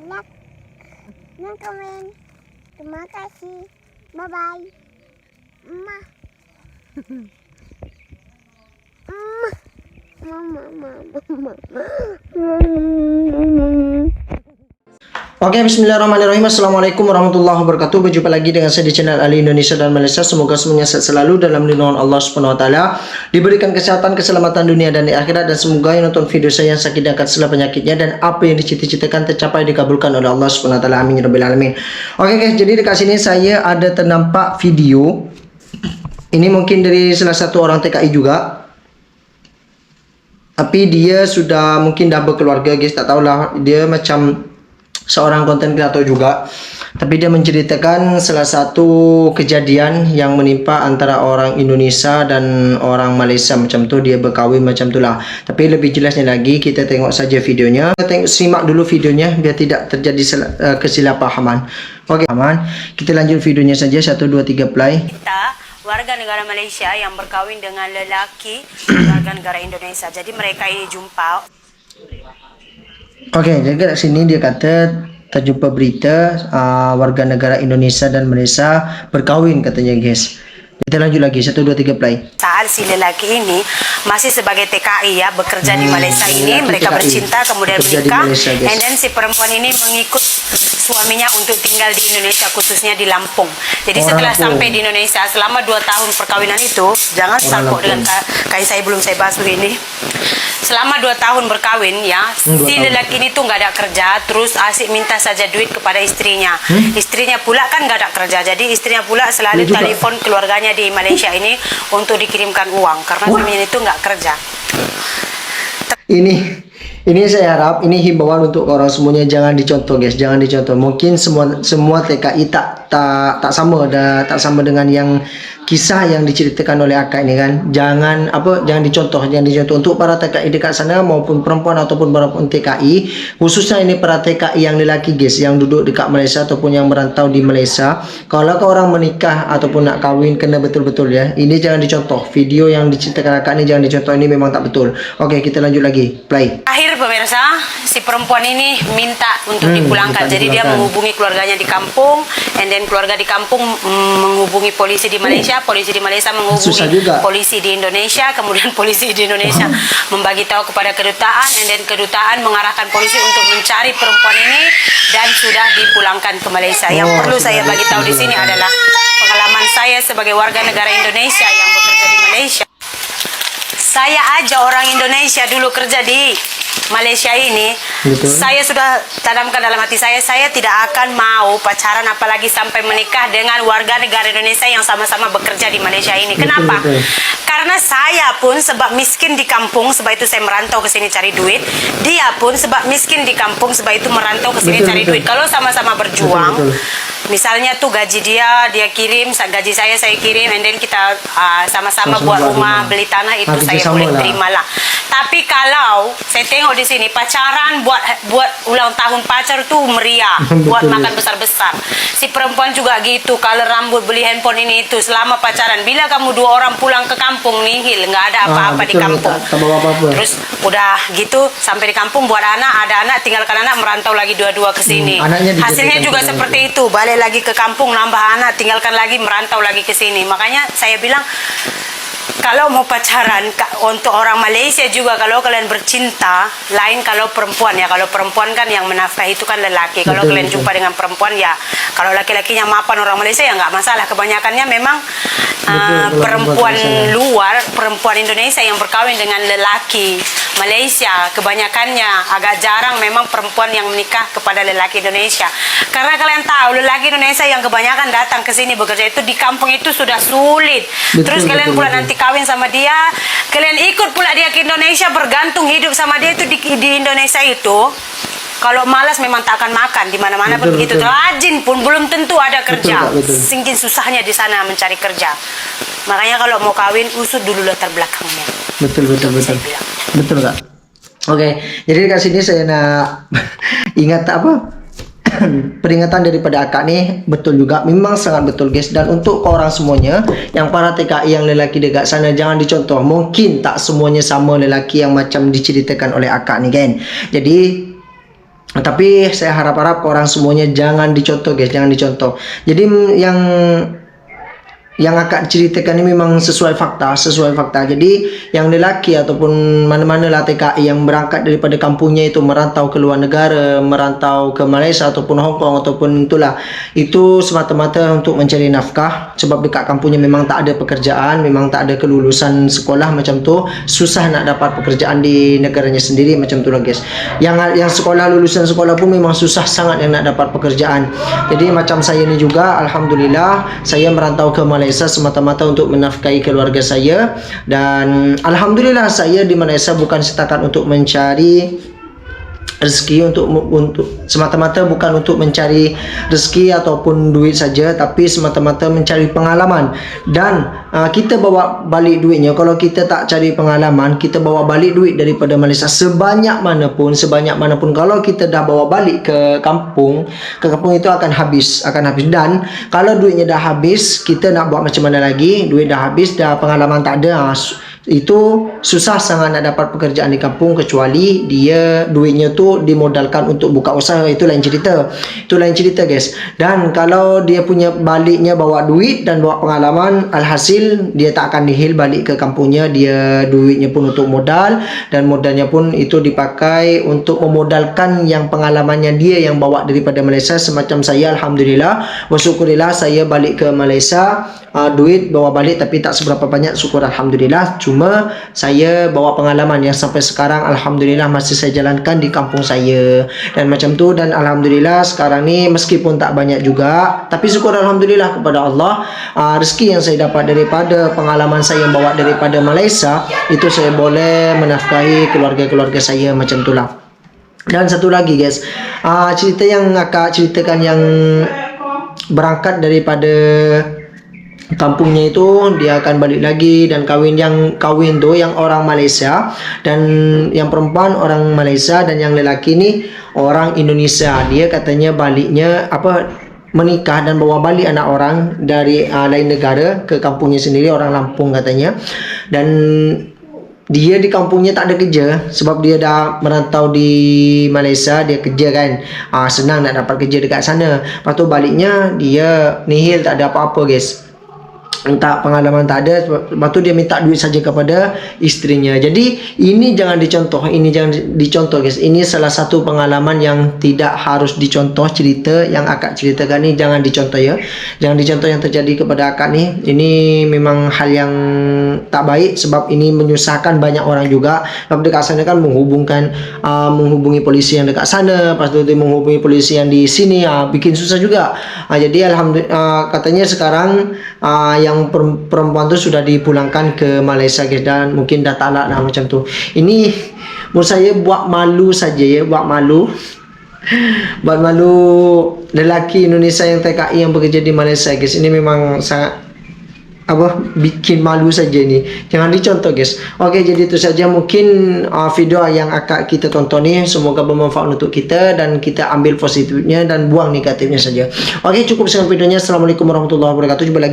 like, dan komen. Terima kasih. Bye bye. Mama. Oke, bismillahirrahmanirrahim. Assalamualaikum warahmatullahi wabarakatuh. Berjumpa lagi dengan saya di channel Ali Indonesia dan Malaysia. Semoga semuanya sehat selalu dalam lindungan Allah Subhanahu wa taala, diberikan kesehatan, keselamatan dunia dan di akhirat, dan semoga yang nonton video saya yang sakit diangkat segala penyakitnya dan apa yang dicita-citakan tercapai dikabulkan oleh Allah Subhanahu wa taala. Amin ya rabbil alamin. Oke guys, jadi dekat sini saya ada ternampak video. Ini mungkin dari salah satu orang TKI juga. Tapi dia sudah mungkin dah berkeluarga guys, tak tahulah, dia macam seorang konten kreator juga, tapi dia menceritakan salah satu kejadian yang menimpa antara orang Indonesia dan orang Malaysia macam tu, dia berkahwin macam itulah. Tapi lebih jelasnya lagi kita tengok saja videonya. Kita simak dulu videonya biar tidak terjadi kesalahpahaman. Oke, aman. Kita lanjut videonya saja. 1 2 3 play. Kita warga negara Malaysia yang berkahwin dengan lelaki warga negara Indonesia. Jadi mereka ini jumpa. Oke, jadi kat sini dia kata terjumpa berita warga negara Indonesia dan Malaysia berkahwin katanya guys. Kita lanjut lagi. 1 2 3 play. Saat si lelaki ini masih sebagai TKI ya, bekerja di Malaysia ini, mereka TKI, bercinta kemudian menikah, and then si perempuan ini mengikut suaminya untuk tinggal di Indonesia, khususnya di Lampung. Jadi setelah sampai di Indonesia selama 2 tahun perkawinan itu, jangan sangkut dengan kain saya belum saya basuh ini. Selama 2 tahun berkawin ya, si lelaki ini tuh nggak ada kerja, terus asik minta saja duit kepada istrinya. Istrinya pula kan nggak ada kerja, jadi istrinya pula selalu telepon keluarganya di Malaysia ini untuk dikirimkan uang karena suaminya itu nggak kerja. Ini saya harap ini himbauan untuk orang semuanya, jangan dicontoh guys, jangan dicontoh. Mungkin semua TKI tak sama dengan yang kisah yang diceritakan oleh akak ini kan. Jangan dicontoh untuk para TKI dekat sana maupun perempuan ataupun perempuan TKI, khususnya ini para TKI yang lelaki guys, yang duduk dekat Malaysia ataupun yang merantau di Malaysia. Kalau ke orang menikah ataupun nak kahwin, kena betul-betul ya. Ini jangan dicontoh. Video yang diceritakan akak ini jangan dicontoh, ini memang tak betul. Oke, kita lanjut lagi. Play. Akhir pemirsa, si perempuan ini minta untuk dipulangkan. Jadi dia menghubungi keluarganya di kampung, and then keluarga di kampung menghubungi polisi di Malaysia, polisi di Malaysia menghubungi polisi di Indonesia, kemudian polisi di Indonesia membagi tahu kepada kedutaan, and then kedutaan mengarahkan polisi untuk mencari perempuan ini dan sudah dipulangkan ke Malaysia. Yang perlu saya bagi tahu di sini adalah pengalaman saya sebagai warga negara Indonesia yang bekerja di Malaysia. Saya aja orang Indonesia dulu kerja di Malaysia ini. Betul. Saya sudah tanamkan dalam hati saya tidak akan mau pacaran apalagi sampai menikah dengan warga negara Indonesia yang sama-sama bekerja di Malaysia ini. Kenapa? Betul. Karena saya pun sebab miskin di kampung, sebab itu saya merantau ke sini cari duit. Dia pun sebab miskin di kampung, sebab itu merantau ke sini cari duit. Kalau sama-sama berjuang, misalnya tuh gaji dia kirim, gaji saya kirim, and then kita sama-sama buat rumah, beli tanah, itu saya boleh terima lah. Tapi kalau saya tengok di sini pacaran buat ulang tahun pacar tuh meriah, buat makan besar-besar. Si perempuan juga gitu, kalau rambut, beli handphone ini itu selama pacaran. Bila kamu 2 orang pulang ke kampung nihil, nggak ada apa-apa di kampung. Terus udah gitu sampai di kampung buat anak, ada anak, tinggalkan anak, merantau lagi dua-dua ke sini. Hasilnya juga seperti itu, balik lagi ke kampung, nambah anak, tinggalkan lagi, merantau lagi ke sini. Makanya saya bilang, kalau mau pacaran untuk orang Malaysia juga, kalau kalian bercinta, lain kalau perempuan ya. Kalau perempuan kan yang menafkahi itu kan lelaki. Kalau kalian jumpa dengan perempuan ya, kalau laki-lakinya mapan orang Malaysia ya nggak masalah. Kebanyakannya memang perempuan luar, perempuan Indonesia yang berkawin dengan lelaki Malaysia. Kebanyakannya agak jarang memang perempuan yang menikah kepada lelaki Indonesia. Karena kalian tahu lelaki Indonesia yang kebanyakan datang ke sini bekerja itu di kampung itu sudah sulit. Terus kalian pula nanti kawin sama dia, kalian ikut pula dia ke Indonesia, bergantung hidup sama dia itu di Indonesia itu. Kalau malas memang tak akan makan di mana-mana pun begitu. Rajin pun belum tentu ada kerja. Singkin susahnya di sana mencari kerja. Makanya kalau mau kawin usut dulu latar belakangnya. Betul Kak. Oke, jadi di sini saya nak ingat peringatan daripada akak nih, betul juga, memang sangat betul guys. Dan untuk orang semuanya yang para TKI yang lelaki dekat sana, jangan dicontoh. Mungkin tak semuanya sama lelaki yang macam diceritakan oleh akak nih kan. Jadi Tapi saya harap-harap orang semuanya jangan dicontoh guys, jangan dicontoh. Jadi yang akak ceritakan ini memang sesuai fakta. Jadi yang lelaki ataupun mana-mana lah TKI yang berangkat daripada kampungnya itu merantau ke luar negara, merantau ke Malaysia ataupun Hong Kong ataupun itulah, itu semata-mata untuk mencari nafkah. Sebab dekat kampungnya memang tak ada pekerjaan, memang tak ada kelulusan sekolah macam tu, susah nak dapat pekerjaan di negaranya sendiri macam tu lah guys. Yang sekolah, lulusan sekolah pun memang susah sangat yang nak dapat pekerjaan. Jadi macam saya ni juga, alhamdulillah saya merantau ke Malaysia semata-mata untuk menafkahi keluarga saya, dan alhamdulillah saya di Malaysia bukan setakat untuk mencari rezeki, untuk semata-mata bukan untuk mencari rezeki ataupun duit saja, tapi semata-mata mencari pengalaman. Dan kita bawa balik duitnya, kalau kita tak cari pengalaman, kita bawa balik duit daripada Malaysia sebanyak manapun, kalau kita dah bawa balik ke kampung itu akan habis. Dan kalau duitnya dah habis, kita nak buat macam mana lagi? Duit dah habis, dah pengalaman tak ada, itu susah sangat nak dapat pekerjaan di kampung, kecuali dia duitnya tu dimodalkan untuk buka usaha. Itu lain cerita guys. Dan kalau dia punya baliknya bawa duit dan bawa pengalaman, alhasil dia tak akan nihil balik ke kampungnya. Dia duitnya pun untuk modal, dan modalnya pun itu dipakai untuk memodalkan yang pengalamannya dia yang bawa daripada Malaysia. Semacam saya, alhamdulillah wa syukurillah, saya balik ke Malaysia, duit bawa balik tapi tak seberapa banyak, syukur alhamdulillah. Cuma saya bawa pengalaman yang sampai sekarang alhamdulillah masih saya jalankan di kampung saya, dan macam tu. Dan alhamdulillah sekarang ni meskipun tak banyak juga, tapi syukur alhamdulillah kepada Allah, rezeki yang saya dapat daripada pengalaman saya yang bawa daripada Malaysia, itu saya boleh menafkahi keluarga-keluarga saya, macam tu lah. Dan satu lagi guys, cerita yang akak ceritakan yang berangkat daripada kampungnya itu, dia akan balik lagi dan kawin tu yang orang Malaysia, dan yang perempuan orang Malaysia, dan yang lelaki ni orang Indonesia. Dia katanya baliknya menikah dan bawa balik anak orang dari lain negara ke kampungnya sendiri, orang Lampung katanya. Dan dia di kampungnya tak ada kerja, sebab dia dah merantau di Malaysia, dia kerja kan, senang nak dapat kerja dekat sana. Lepas tu baliknya dia nihil, tak ada apa-apa guys, tak pengalaman tak ada. Lepas tu dia minta duit saja kepada istrinya. Jadi ini jangan dicontoh, guys. Ini salah satu pengalaman yang tidak harus dicontoh. Cerita yang akak ceritakan ni jangan dicontoh ya. Jangan dicontoh yang terjadi kepada akak ni. Ini memang hal yang tak baik, sebab ini menyusahkan banyak orang juga. Sebab dekat sana kan menghubungi polisi yang dekat sana, lepas tu dia menghubungi polisi yang di sini, bikin susah juga. Jadi alhamdulillah katanya sekarang yang perempuan tu sudah dipulangkan ke Malaysia guys, dan mungkin dah talak lah macam tu. Ini menurut saya buat malu saja ya, buat malu lelaki Indonesia yang TKI yang bekerja di Malaysia guys. Ini memang sangat bikin malu saja ni, jangan dicontoh guys. Okey, jadi itu saja mungkin video yang akan kita tonton ni, semoga bermanfaat untuk kita dan kita ambil positifnya dan buang negatifnya saja. Okey, cukup dengan videonya. Assalamualaikum warahmatullahi wabarakatuh. Jumpa lagi.